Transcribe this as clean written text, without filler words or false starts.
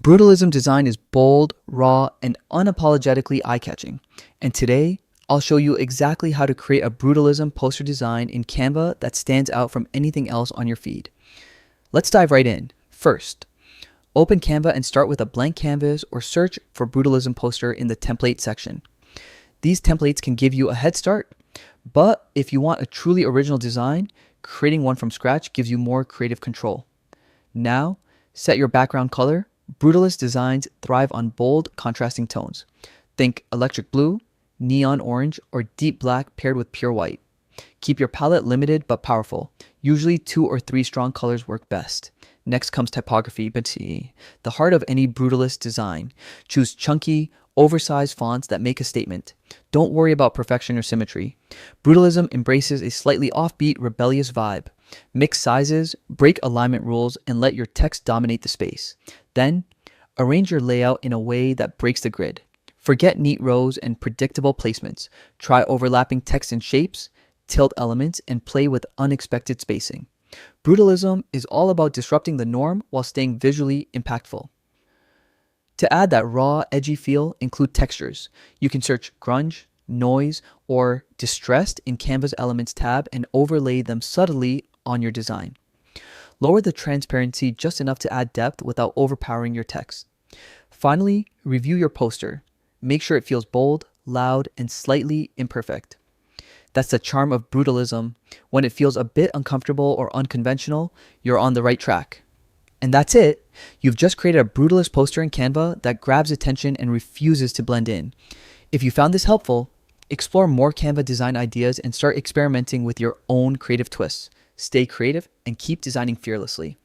Brutalism design is bold, raw, and unapologetically eye-catching. And today, I'll show you exactly how to create a brutalism poster design in Canva that stands out from anything else on your feed. Let's dive right in. First, open Canva and start with a blank canvas or search for brutalism poster in the template section. These templates can give you a head start, but if you want a truly original design, creating one from scratch gives you more creative control. Now, set your background color. Brutalist designs thrive on bold, contrasting tones. Think electric blue, neon orange, or deep black paired with pure white. Keep your palette limited but powerful. Usually 2 or 3 strong colors work best. Next comes typography, the heart of any brutalist design. Choose chunky, oversized fonts that make a statement. Don't worry about perfection or symmetry. Brutalism embraces a slightly offbeat, rebellious vibe. Mix sizes, break alignment rules, and let your text dominate the space. Then, arrange your layout in a way that breaks the grid. Forget neat rows and predictable placements. Try overlapping text and shapes, tilt elements, and play with unexpected spacing. Brutalism is all about disrupting the norm while staying visually impactful. To add that raw, edgy feel, include textures. You can search grunge, noise, or distressed in Canva's Elements tab and overlay them subtly on your design. Lower the transparency just enough to add depth without overpowering your text. Finally, review your poster. Make sure it feels bold, loud, and slightly imperfect. That's the charm of brutalism. When it feels a bit uncomfortable or unconventional, you're on the right track. And that's it. You've just created a brutalist poster in Canva that grabs attention and refuses to blend in. If you found this helpful, explore more Canva design ideas and start experimenting with your own creative twists. Stay creative and keep designing fearlessly.